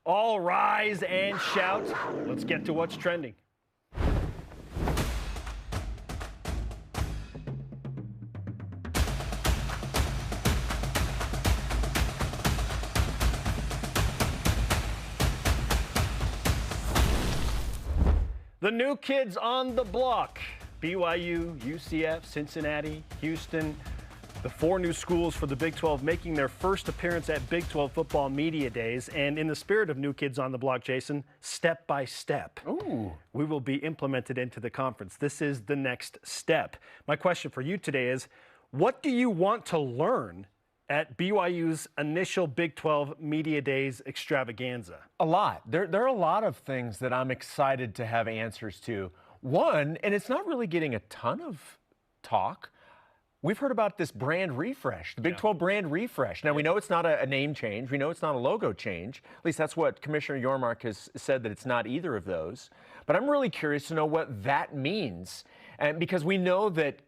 All rise and shout. Let's get to what's trending. The new kids on the block. BYU, UCF, Cincinnati, Houston, the 4 new schools for the Big 12 making their first appearance at Big 12 football media days. And in the spirit of new kids on the block, Jason, step by step, we will be implemented into the conference. This is the next step. My question for you today is, what do you want to learn at BYU's initial Big 12 Media Days extravaganza? A lot. There are a lot of things that I'm excited to have answers to. One, and it's not really getting a ton of talk, we've heard about this brand refresh, the Big 12 brand refresh. Now, we know it's not a name change. We know it's not a logo change. At least that's what Commissioner Yormark has said, that it's not either of those. But I'm really curious to know what that means. And because we know that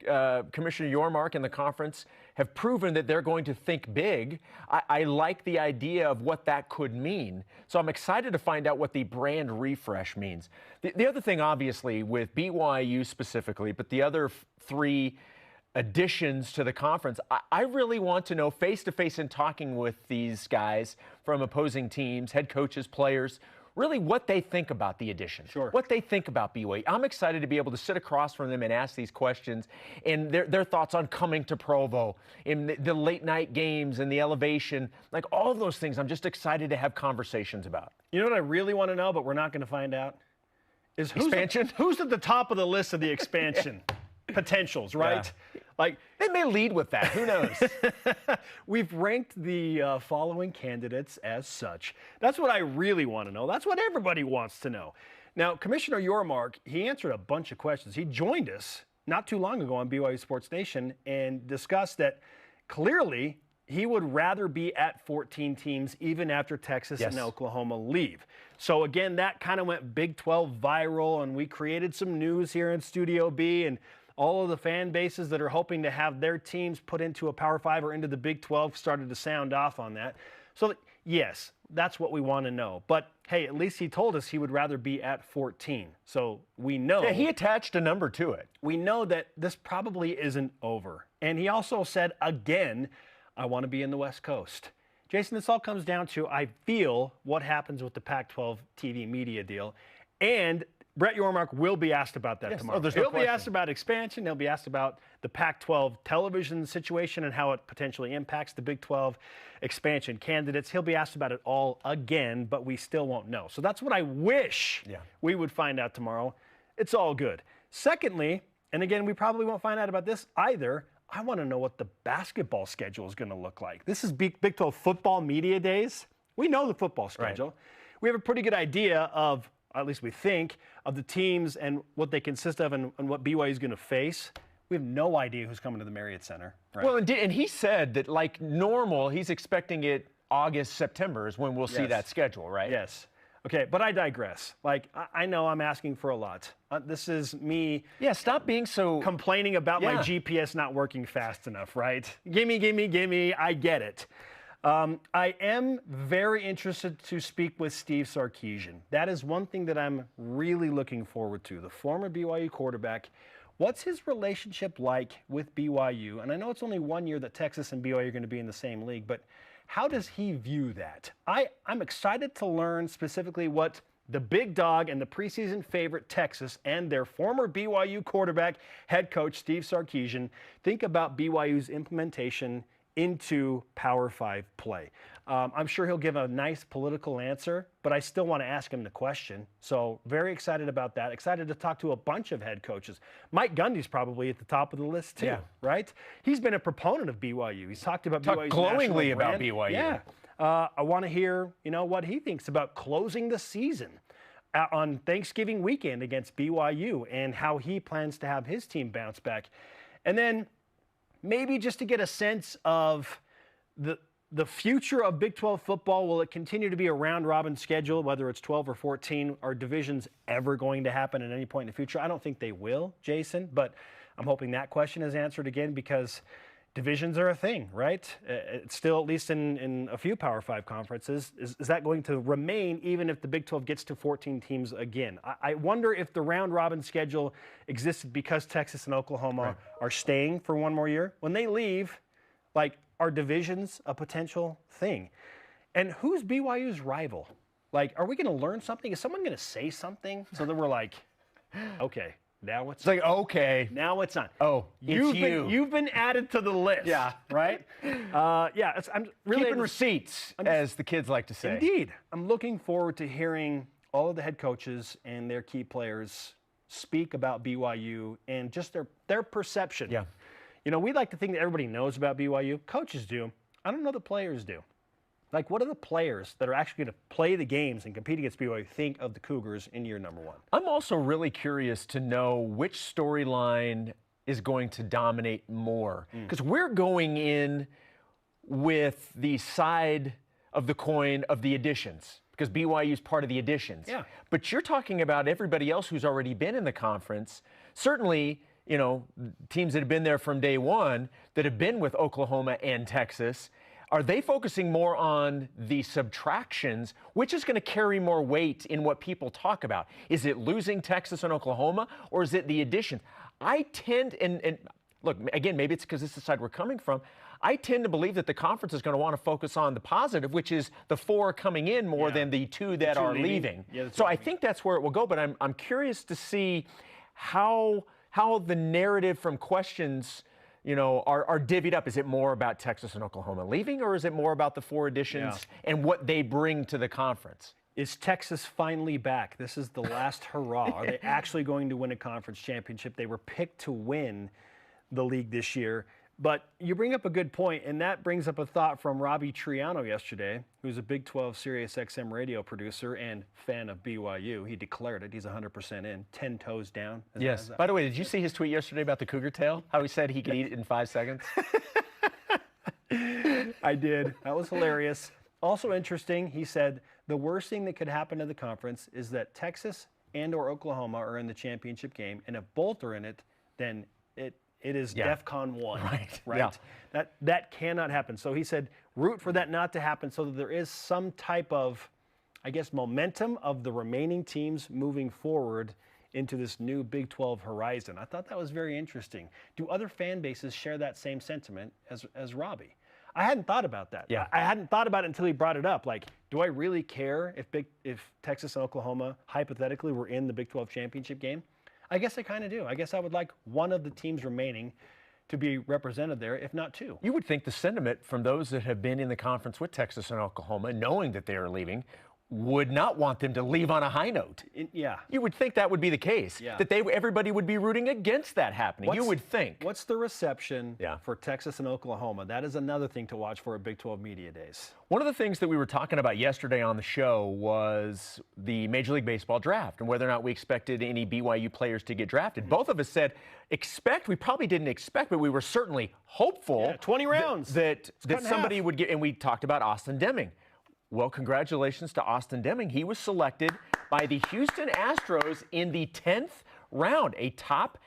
Commissioner Yormark and the conference have proven that they're going to think big. I like the idea of what that could mean. So I'm excited to find out what the brand refresh means. The other thing, obviously, with BYU specifically, but the other 3 additions to the conference, I really want to know face-to-face in talking with these guys from opposing teams, head coaches, players, really what they think about the addition, what they think about BYU. I'm excited to be able to sit across from them and ask these questions and their thoughts on coming to Provo, in the late night games and the elevation, like all of those things I'm just excited to have conversations about. You know what I really want to know, but we're not going to find out? Is expansion? Who's at the top of the list of the expansion potentials, right? Yeah. Like, they may lead with that. Who knows? We've ranked the following candidates as such. That's what I really want to know. That's what everybody wants to know. Now, Commissioner Yormark, he answered a bunch of questions. He joined us not too long ago on BYU Sports Nation and discussed that clearly he would rather be at 14 teams even after Texas and Oklahoma leave. So again, that kind of went Big 12 viral, and we created some news here in Studio B, and all of the fan bases that are hoping to have their teams put into a Power 5 or into the Big 12 started to sound off on that. So yes, that's what we want to know. But hey, at least he told us he would rather be at 14. So we know. Yeah, he attached a number to it. We know that this probably isn't over. And he also said, again, I want to be in the West Coast. Jason, this all comes down to, I feel, what happens with the Pac-12 TV media deal. And Brett Yormark will be asked about that tomorrow. He'll be asked about expansion. He'll be asked about the Pac-12 television situation and how it potentially impacts the Big 12 expansion candidates. He'll be asked about it all again, but we still won't know. So that's what I wish we would find out tomorrow. It's all good. Secondly, and again, we probably won't find out about this either, I want to know what the basketball schedule is going to look like. This is Big 12 football media days. We know the football schedule. We have a pretty good idea of, at least we think, of the teams and what they consist of and what BYU is going to face. We have no idea who's coming to the Marriott Center. Right? Well, and he said that, like normal, he's expecting it August, September is when we'll see that schedule, right? Yes. Okay, but I digress. Like, I know I'm asking for a lot. This is me. Yeah, stop being so complaining about my GPS not working fast enough, right? Gimme. I get it. I am very interested to speak with Steve Sarkisian. That is one thing that I'm really looking forward to. The former BYU quarterback. What's his relationship like with BYU? And I know it's only 1 year that Texas and BYU are going to be in the same league, but how does he view that? I'm excited to learn specifically what the big dog and the preseason favorite Texas and their former BYU quarterback, head coach Steve Sarkisian think about BYU's implementation into Power 5 play. I'm sure he'll give a nice political answer, but I still want to ask him the question. So very excited about that. Excited to talk to a bunch of head coaches. Mike Gundy's probably at the top of the list too, right? He's been a proponent of BYU. He's talked about BYU's glowingly national about brand. BYU. Yeah. I want to hear, what he thinks about closing the season on Thanksgiving weekend against BYU and how he plans to have his team bounce back. And then maybe just to get a sense of the future of Big 12 football. Will it continue to be a round-robin schedule, whether it's 12 or 14? Are divisions ever going to happen at any point in the future? I don't think they will, Jason, but I'm hoping that question is answered again because divisions are a thing, right? It's still, at least in a few Power 5 conferences. Is that going to remain even if the Big 12 gets to 14 teams again? I wonder if the round-robin schedule existed because Texas and Oklahoma are staying for one more year. When they leave, like, are divisions a potential thing? And who's BYU's rival? Like, are we going to learn something? Is someone going to say something so that we're like, okay, now it's like, okay. Now it's on. Oh, you've been added to the list. Yeah. Right? I'm really keeping receipts, as the kids like to say. Indeed. I'm looking forward to hearing all of the head coaches and their key players speak about BYU and just their perception. Yeah. You know, we like to think that everybody knows about BYU. Coaches do. I don't know the players do. Like, what do the players that are actually going to play the games and compete against BYU think of the Cougars in year number 1? I'm also really curious to know which storyline is going to dominate more. Because we're going in with the side of the coin of the additions, because BYU is part of the additions. Yeah. But you're talking about everybody else who's already been in the conference. Certainly, you know, teams that have been there from day one, that have been with Oklahoma and Texas. Are they focusing more on the subtractions, which is going to carry more weight in what people talk about? Is it losing Texas and Oklahoma, or is it the additions? I tend, and look, again, maybe it's because this is the side we're coming from, I tend to believe that the conference is going to want to focus on the positive, which is the 4 coming in more than the 2 that are leaving. Yeah, so I think that's where it will go, but I'm curious to see how the narrative from questions, you know, are divvied up. Is it more about Texas and Oklahoma leaving, or is it more about the 4 additions and what they bring to the conference? Is Texas finally back? This is the last hurrah. Are they actually going to win a conference championship? They were picked to win the league this year. But you bring up a good point, and that brings up a thought from Robbie Triano yesterday, who's a Big 12 Sirius XM radio producer and fan of BYU. He declared it. He's 100% in, 10 toes down. Yes. By the way, did you see his tweet yesterday about the cougar tail? How he said he could eat it in 5 seconds? I did. That was hilarious. Also interesting, he said the worst thing that could happen to the conference is that Texas and or Oklahoma are in the championship game, and if both are in it, then it is DEFCON 1. Right. Yeah. That cannot happen. So he said, root for that not to happen so that there is some type of, I guess, momentum of the remaining teams moving forward into this new Big 12 horizon. I thought that was very interesting. Do other fan bases share that same sentiment as Robbie? I hadn't thought about that. Yeah. I hadn't thought about it until he brought it up. Like, do I really care if Texas and Oklahoma hypothetically were in the Big 12 championship game? I guess I kind of do. I guess I would like one of the teams remaining to be represented there, if not 2. You would think the sentiment from those that have been in the conference with Texas and Oklahoma, knowing that they are leaving, would not want them to leave on a high note. Yeah. You would think that would be the case. Yeah. That everybody would be rooting against that happening. You would think. What's the reception for Texas and Oklahoma? That is another thing to watch for at Big 12 Media Days. One of the things that we were talking about yesterday on the show was the Major League Baseball draft and whether or not we expected any BYU players to get drafted. Mm-hmm. Both of us said expect. We probably didn't expect, but we were certainly hopeful. 20 rounds. That somebody would get, and we talked about Austin Deming. Well, congratulations to Austin Deming. He was selected by the Houston Astros in the 10th round, a top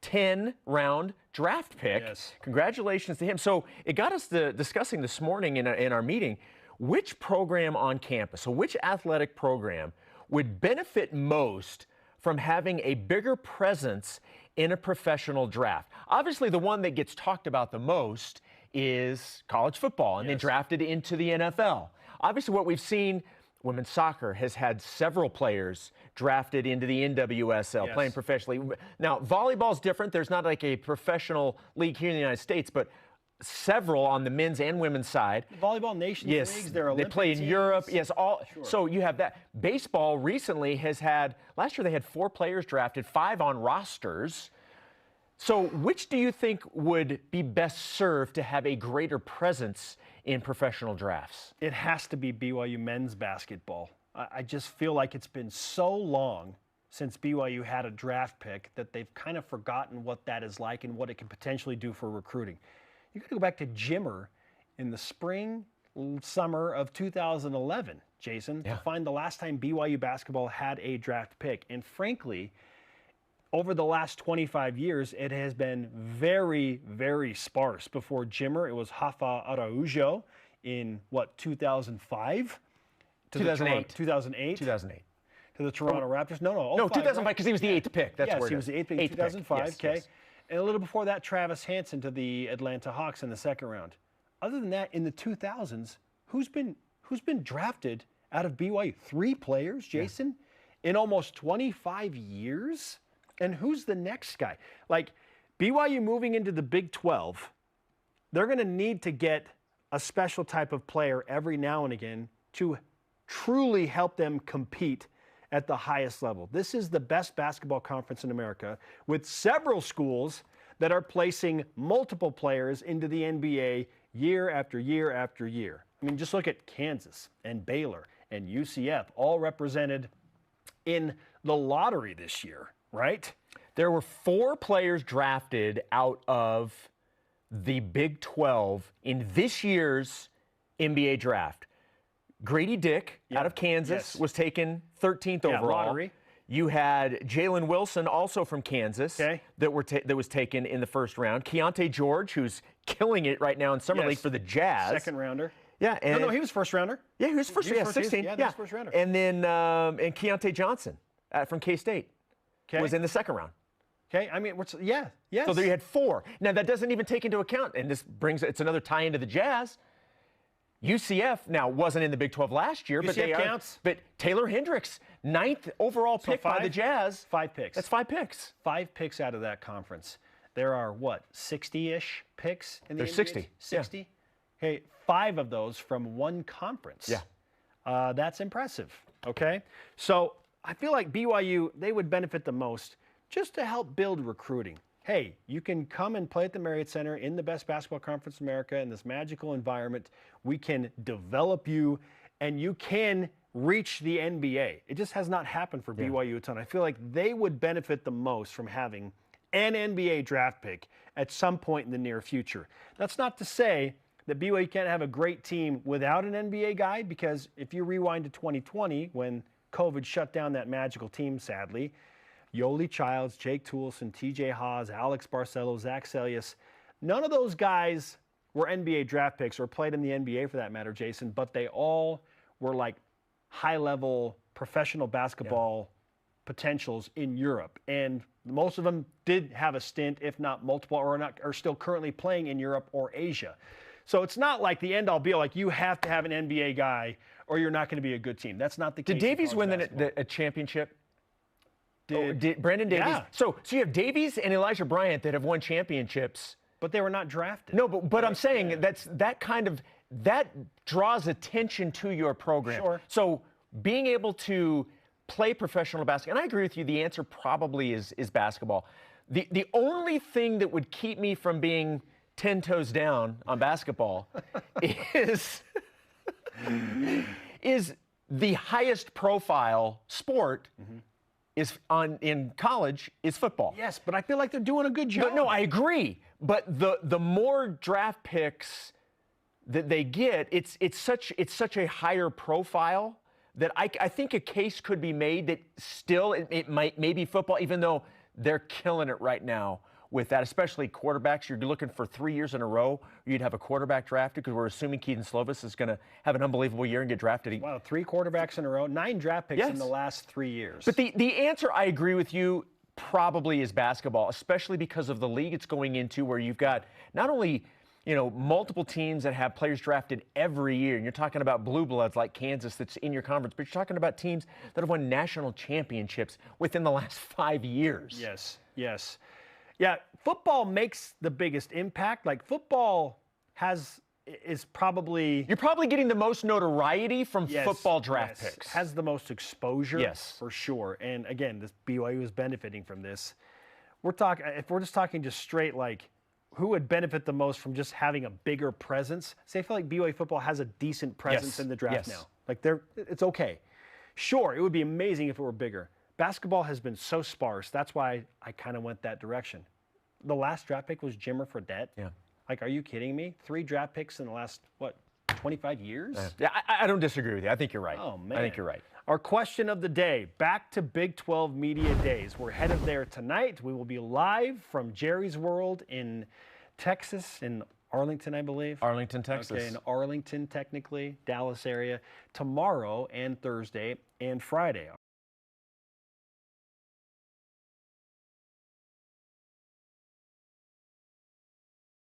10 round draft pick. Yes. Congratulations to him. So it got us discussing this morning in our meeting, which program on campus, so which athletic program would benefit most from having a bigger presence in a professional draft. Obviously, the one that gets talked about the most is college football, and then drafted into the NFL. Obviously, what we've seen, women's soccer has had several players drafted into the NWSL, playing professionally. Now, volleyball's different. There's not like a professional league here in the United States, but several on the men's and women's side. Volleyball Nations Leagues, there are Olympic they play in teams. Europe. Yes, all. Sure. So you have that. Baseball recently has had, last year they had 4 players drafted, 5 on rosters. So which do you think would be best served to have a greater presence in professional drafts? It has to be BYU men's basketball. I just feel like it's been so long since BYU had a draft pick that they've kind of forgotten what that is like and what it can potentially do for recruiting. You got to go back to Jimmer in the spring, summer of 2011, Jason, to find the last time BYU basketball had a draft pick. And frankly, over the last 25 years, it has been very, very sparse. Before Jimmer, it was Rafa Araújo in, 2005? 2008. 2008? 2008. To the Toronto Raptors? No, 2005, because he was the 8th pick. That's yes, where he was the 8th pick in 2005. Yes, okay. yes. And a little before that, Travis Hansen to the Atlanta Hawks in the second round. Other than that, in the 2000s, who's been drafted out of BYU? 3 players, Jason, in almost 25 years? And who's the next guy? Like, BYU moving into the Big 12, they're going to need to get a special type of player every now and again to truly help them compete at the highest level. This is the best basketball conference in America, with several schools that are placing multiple players into the NBA year after year after year. I mean, just look at Kansas and Baylor and UCF, all represented in the lottery this year, right? There were 4 players drafted out of the Big 12 in this year's NBA draft. Grady Dick out of Kansas was taken 13th overall. Lottery. You had Jalen Wilson, also from Kansas, that was taken in the first round. Keontae George, who's killing it right now in Summer League for the Jazz. Second rounder. Yeah. And no, he was first rounder. Yeah, he was first. He was 16. He was first rounder. And then and Keontae Johnson from K-State was in the second round. Okay, I mean, yes. So there you had 4. Now, that doesn't even take into account, and it's another tie into the Jazz. UCF now wasn't in the Big 12 last year, but they counts. But Taylor Hendricks, 9th overall pick by the Jazz. 5 picks. That's 5 picks. 5 picks out of that conference. There are 60-ish picks in the NBA? There's 60. 60. Yeah. Hey, 5 of those from one conference. Yeah. That's impressive. Okay, so I feel like BYU, they would benefit the most just to help build recruiting. Hey, you can come and play at the Marriott Center in the best basketball conference in America in this magical environment. We can develop you, and you can reach the NBA. It just has not happened for BYU a ton. I feel like they would benefit the most from having an NBA draft pick at some point in the near future. That's not to say that BYU can't have a great team without an NBA guy, because if you rewind to 2020, when COVID shut down that magical team, sadly, Yoli Childs, Jake Toolson, TJ Haas, Alex Barcelo, Zach Selius, none of those guys were NBA draft picks or played in the NBA for that matter, Jason, but they all were like high-level professional basketball potentials in Europe. And most of them did have a stint, if not multiple, or are still currently playing in Europe or Asia. So it's not like the end-all be-all, like you have to have an NBA guy or you're not going to be a good team. That's not the case. Did Davies win a championship? Did Brandon Davies? Yeah. So you have Davies and Elijah Bryant that have won championships. But they were not drafted. No, but I'm saying that draws attention to your program. Sure. So being able to play professional basketball, and I agree with you, the answer probably is basketball. The only thing that would keep me from being 10 toes down on basketball is the highest profile sport in college is football. Yes, but I feel like they're doing a good job. But no, I agree. But the more draft picks that they get, it's such a higher profile that I think a case could be made that still it might maybe football, even though they're killing it right now with that, especially quarterbacks. You're looking for 3 years in a row you'd have a quarterback drafted, because we're assuming Keaton Slovis is going to have an unbelievable year and get drafted. Wow, 3 quarterbacks in a row, 9 draft picks in the last 3 years. But the answer, I agree with you, probably is basketball, especially because of the league it's going into, where you've got not only multiple teams that have players drafted every year, and you're talking about blue bloods like Kansas that's in your conference, but you're talking about teams that have won national championships within the last 5 years. Yes. Yeah, football makes the biggest impact. Like, football is probably... You're probably getting the most notoriety from football draft picks. Has the most exposure, yes, for sure. And again, this BYU is benefiting from this. If we're just talking straight, like, who would benefit the most from just having a bigger presence? Say, I feel like BYU football has a decent presence in the draft now. Like, it's okay. Sure, it would be amazing if it were bigger. Basketball has been so sparse. That's why I kind of went that direction. The last draft pick was Jimmer Fredette. Yeah. Like, are you kidding me? 3 draft picks in the last, 25 years? Yeah, I don't disagree with you. I think you're right. Oh, man. I think you're right. Our question of the day, back to Big 12 Media Days. We're headed there tonight. We will be live from Jerry's World in Texas, in Arlington, I believe. Arlington, Texas. Okay, in Arlington, technically, Dallas area, tomorrow and Thursday and Friday.